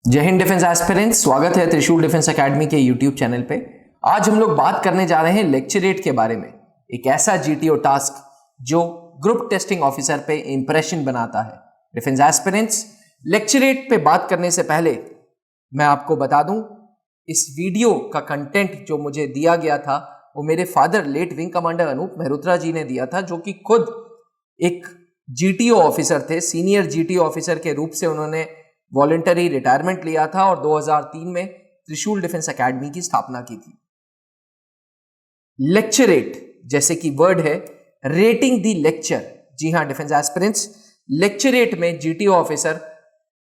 जय Hind defence aspirants, स्वागत है त्रिशूल डिफेंस एकेडमी के यूट्यूब चैनल पे। आज हम लोग बात करने जा रहे हैं लेक्चरेट के बारे में, एक ऐसा जीटीओ टास्क जो ग्रुप टेस्टिंग ऑफिसर पे इंप्रेशन बनाता है। डिफेंस एस्पिरेंट्स, लेक्चरेट पे बात करने से पहले मैं आपको बता दूं, इस वीडियो का कंटेंट जो मुझे दिया गया था वो मेरे father late wing commander Anup Mehrotra ji ने दिया था, जो कि खुद एक जीटीओ ऑफिसर थे। सीनियर जीटीओ ऑफिसर के रूप से उन्होंने वॉलंटरी रिटायरमेंट लिया था और 2003 में त्रिशूल डिफेंस एकेडमी की स्थापना की थी। लेक्चरेट जैसे कि वर्ड है, रेटिंग द लेक्चर। जी हां डिफेंस एस्पिरेंट्स, लेक्चरेट में जीटीओ ऑफिसर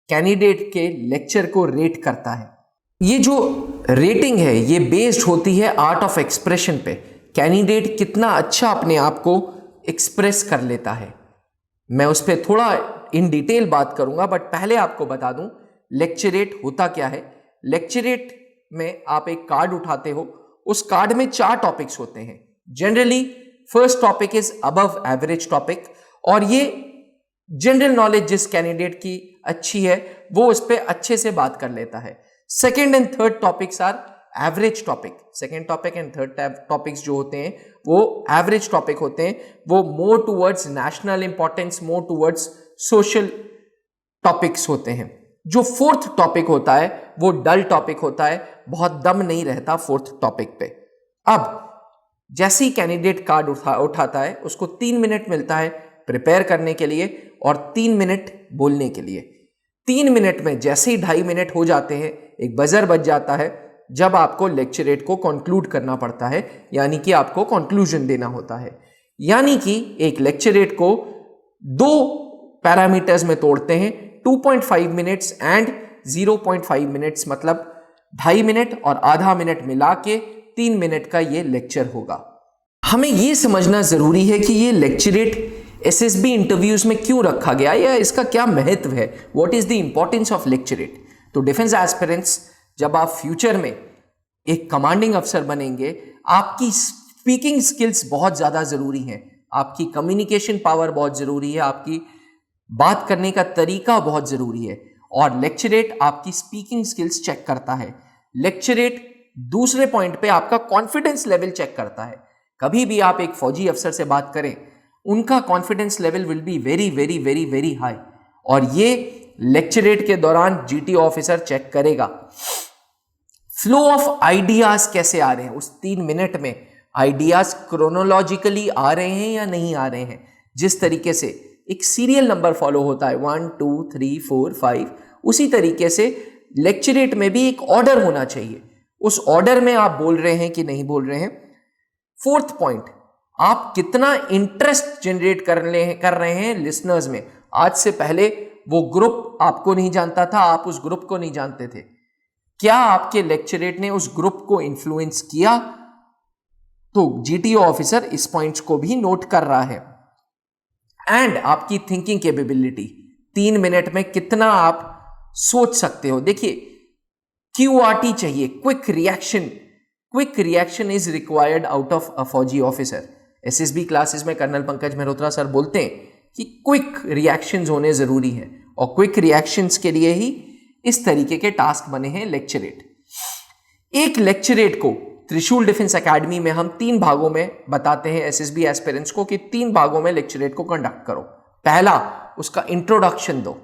कैंडिडेट के लेक्चर को रेट करता है। ये जो रेटिंग है ये बेस्ड होती है आर्ट ऑफ एक्सप्रेशन पे। कैंडिडेट कितना अच्छा अपने आप को एक्सप्रेस कर लेता है, मैं उस पर थोड़ा इन डिटेल बात करूंगा, बट पहले आपको बता दूं लेक्चरेट होता क्या है। लेक्चरेट में आप एक कार्ड उठाते हो, उस कार्ड में 4 टॉपिक्स होते हैं। Generally first topic is above average topic, और ये जनरल नॉलेज जिस कैंडिडेट की अच्छी है वो उस पर अच्छे से बात कर लेता है। Second and third topics are average topic. Second topic and third topics जो होते हैं वो एवरेज टॉपिक होते हैं, वो more towards national importance, more towards social topics होते हैं। जो फोर्थ टॉपिक होता है वो डल टॉपिक होता है, बहुत दम नहीं रहता फोर्थ टॉपिक पे। अब जैसे ही कैंडिडेट कार्ड उठाता है उसको 3 मिनट मिलता है प्रिपेयर करने के लिए और 3 मिनट बोलने के लिए। 3 मिनट में जैसे ही 2.5 मिनट हो जाते हैं एक बजर बज जाता है, जब आपको लेक्चरेट को कंक्लूड करना पड़ता है, यानी कि आपको कंक्लूजन देना होता है। यानी कि एक लेक्चरेट को 2 पैरामीटर्स में तोड़ते हैं, 2.5 मिनट्स एंड 0.5 मिनट्स, मतलब 2.5 मिनट और आधा मिनट मिला के 3 मिनट का ये लेक्चर होगा। हमें ये समझना जरूरी है कि ये लेक्चरेट एसएसबी इंटरव्यूज में क्यों रखा गया या इसका क्या महत्व है, what is the importance of lecturette. तो डिफेंस एस्पिरेंट्स, जब आप फ्यूचर में एक कमांडिंग अफसर बनेंगे, आपकी स्पीकिंग स्किल्स बहुत ज्यादा जरूरी हैं, आपकी कम्युनिकेशन पावर बहुत जरूरी है, आपकी बात करने का तरीका बहुत जरूरी है, और लेक्चरेट आपकी स्पीकिंग स्किल्स चेक करता है। लेक्चरेट दूसरे पॉइंट पे आपका कॉन्फिडेंस लेवल चेक करता है। कभी भी आप एक फौजी अफसर से बात करें, उनका confidence level will be very very very very high, और ये लेक्चरेट के दौरान जीटीओ ऑफिसर चेक करेगा। फ्लो ऑफ आइडियाज कैसे आ रहे हैं, उस 3 मिनट में आइडियाज क्रोनोलॉजिकली आ रहे हैं या नहीं आ रहे हैं। जिस तरीके से एक सीरियल नंबर फॉलो होता है 1 2 3 4 5, उसी तरीके से लेक्चरेट में भी एक ऑर्डर होना चाहिए। उस ऑर्डर में आप बोल रहे हैं कि नहीं बोल रहे हैं। फोर्थ पॉइंट, आप कितना इंटरेस्ट जनरेट कर रहे हैं लिसनर्स में। आज से पहले वो ग्रुप आपको नहीं जानता था, आप उस ग्रुप को नहीं जानते थे, क्या आपके लेक्चरेट ने उस ग्रुप को इन्फ्लुएंस किया? तो जीटीओ ऑफिसर इस पॉइंट्स को भी नोट कर रहा है। एंड आपकी थिंकिंग कैपेबिलिटी, 3 मिनट में कितना आप सोच सकते हो। देखिए, क्यूआरटी चाहिए, quick reaction. Quick reaction is required out of a फौजी ऑफिसर। एसएसबी क्लासेस में कर्नल पंकज मेहरोत्रा सर बोलते हैं कि क्विक रिएक्शंस होने जरूरी हैं, और क्विक रिएक्शंस के लिए ही इस तरीके के टास्क बने हैं लेक्चरेट। एक लेक्चरेट को त्रिशूल डिफेंस एकेडमी में हम 3 भागों में बताते हैं एसएसबी एस्पिरेंट्स को कि 3 भागों में लेक्चरेट को कंडक्ट करो। पहला, उसका इंट्रोडक्शन दो,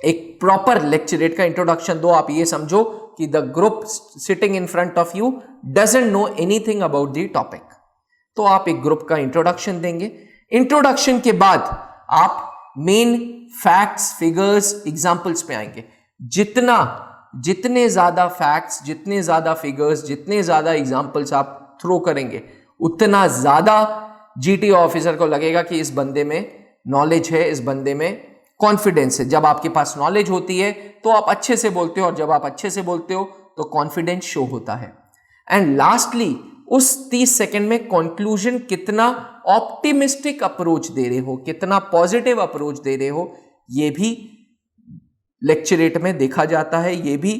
एक प्रॉपर लेक्चरेट का इंट्रोडक्शन दो। आप ये समझो कि the group sitting in front of you doesn't know anything about the topic, तो आप एक ग्रुप का इंट्रोडक्शन देंगे। इंट्रोडक्शन के बाद आप मेन फैक्ट्स, फिगर्स, एग्जाम्पल्स पे आएंगे। जितने ज्यादा फैक्ट्स, जितने ज्यादा फिगर्स, जितने ज्यादा एग्जाम्पल्स आप थ्रो करेंगे, उतना ज्यादा जीटीओ ऑफिसर को लगेगा कि इस बंदे में नॉलेज है, इस बंदे में कॉन्फिडेंस है। जब आपके पास नॉलेज होती है तो आप अच्छे से बोलते हो, और जब आप अच्छे से बोलते हो तो कॉन्फिडेंस शो होता है। एंड लास्टली, उस 30 सेकेंड में कंक्लूजन कितना ऑप्टिमिस्टिक अप्रोच दे रहे हो, कितना पॉजिटिव अप्रोच दे रहे हो, ये भी लेक्चरेट में देखा जाता है। ये भी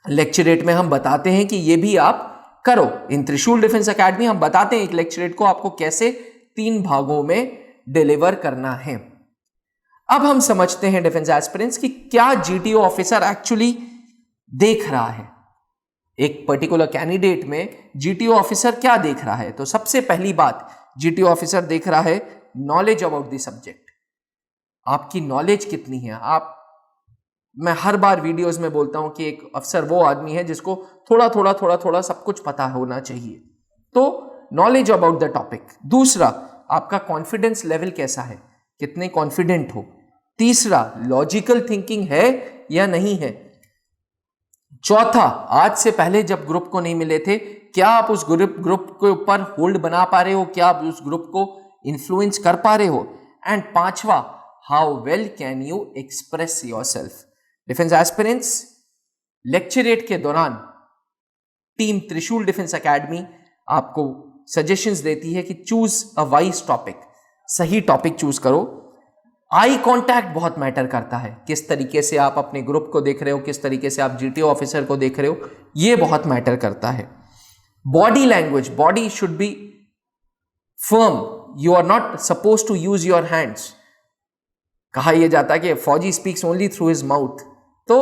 लेक्चरेट में हम बताते हैं कि ये भी आप करो। इन त्रिशूल डिफेंस एकेडमी हम बताते हैं एक लेक्चरेट को आपको कैसे 3 भागों में डिलीवर करना है। अब हम समझते हैं डिफेंस एस्पिरेंट्स कि क्या जीटीओ ऑफिसर एक्चुअली देख रहा है, एक पर्टिकुलर कैंडिडेट में जीटीओ ऑफिसर क्या देख रहा है। तो सबसे पहली बात जीटीओ ऑफिसर देख रहा है नॉलेज अबाउट द सब्जेक्ट। आपकी नॉलेज कितनी है। मैं हर बार वीडियोस में बोलता हूं कि एक अफसर वो आदमी है जिसको थोड़ा थोड़ा सब कुछ पता होना चाहिए। तो नॉलेज अबाउट द टॉपिक। दूसरा, आपका कॉन्फिडेंस लेवल कैसा है, कितने कॉन्फिडेंट हो। तीसरा, लॉजिकल थिंकिंग है या नहीं है। चौथा, आज से पहले जब ग्रुप को नहीं मिले थे, क्या आप उस ग्रुप के ऊपर होल्ड बना पा रहे हो, क्या आप उस ग्रुप को इन्फ्लुएंस कर पा रहे हो। एंड पांचवा, how well can you express yourself. Defence aspirants, lecturette के दौरान टीम त्रिशूल डिफेंस एकेडमी आपको सजेशंस देती है कि चूज अ वाइज टॉपिक, सही टॉपिक चूज करो। आई कांटेक्ट बहुत मैटर करता है, किस तरीके से आप अपने ग्रुप को देख रहे हो, किस तरीके से आप जीटीओ ऑफिसर को देख रहे हो, यह बहुत मैटर करता है। Body language, body should be firm, you are not suppose to use your hands. कहा यह जाता है कि फौजी speaks only through his mouth, तो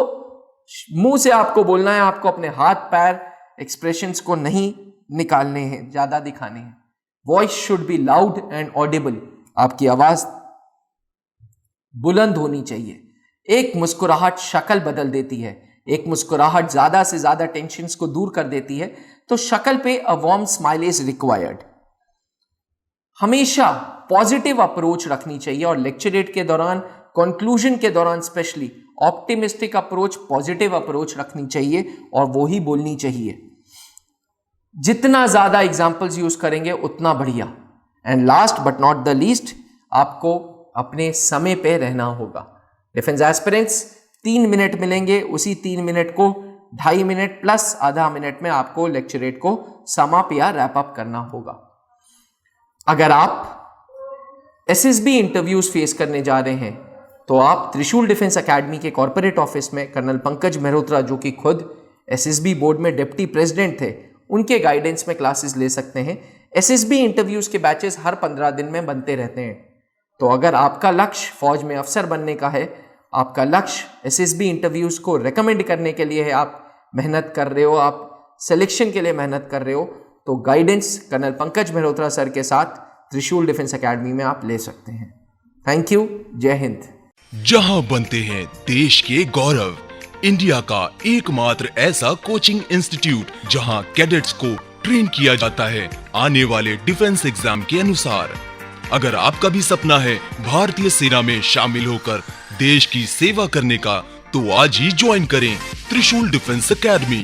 मुंह से आपको बोलना है, आपको अपने हाथ पैर एक्सप्रेशंस को नहीं निकालने हैं, ज्यादा दिखाने हैं। Voice should be loud and Audible, आपकी आवाज बुलंद होनी चाहिए। एक मुस्कुराहट शक्ल बदल देती है, एक मुस्कुराहट ज्यादा से ज्यादा टेंशन्स को दूर कर देती है। तो शक्ल पे a warm smile is required. हमेशा पॉजिटिव अप्रोच रखनी चाहिए और लेक्चरेट के दौरान, कंक्लूजन के दौरान specially optimistic approach, positive approach रखनी चाहिए और वो ही बोलनी चाहिए। जितना ज्यादा एग्जाम्पल्स यूज करेंगे उतना बढ़िया। And last but not the least, आपको अपने समय पे रहना होगा। डिफेंस एस्पिरेंट्स 3 मिनट मिलेंगे, उसी 3 मिनट को 2.5 मिनट प्लस आधा मिनट में आपको लेक्चरेट को समाप्त या रैप अप करना होगा। अगर आप एसएसबी इंटरव्यूज फेस करने जा रहे हैं तो आप त्रिशूल डिफेंस एकेडमी के कॉर्पोरेट ऑफिस में कर्नल पंकज मेहरोत्रा, जो कि खुद एसएसबी बोर्ड में डिप्टी प्रेसिडेंट थे, उनके गाइडेंस में क्लासेस ले सकते हैं। एसएसबी इंटरव्यूज के बैचेस हर 15 दिन में बनते रहते हैं। तो अगर आपका लक्ष्य फौज में अफसर बनने का है, आपका लक्ष्य एसएसबी इंटरव्यूज को रेकमेंड करने के लिए है, आप मेहनत कर रहे हो, आप सिलेक्शन के लिए मेहनत कर रहे हो, तो guidance colonel Pankaj Mehrotra sir के साथ त्रिशूल डिफेंस एकेडमी में आप ले सकते हैं। Thank you. जय हिंद। जहां बनते हैं देश के गौरव, इंडिया का एकमात्र ऐसा कोचिंग इंस्टीट्यूट जहां कैडेट्स को ट्रेन किया जाता है आने वाले डिफेंस एग्जाम के अनुसार। अगर आपका भी सपना है भारतीय सेना में शामिल होकर देश की सेवा करने का, तो आज ही ज्वाइन करें त्रिशूल डिफेंस एकेडमी।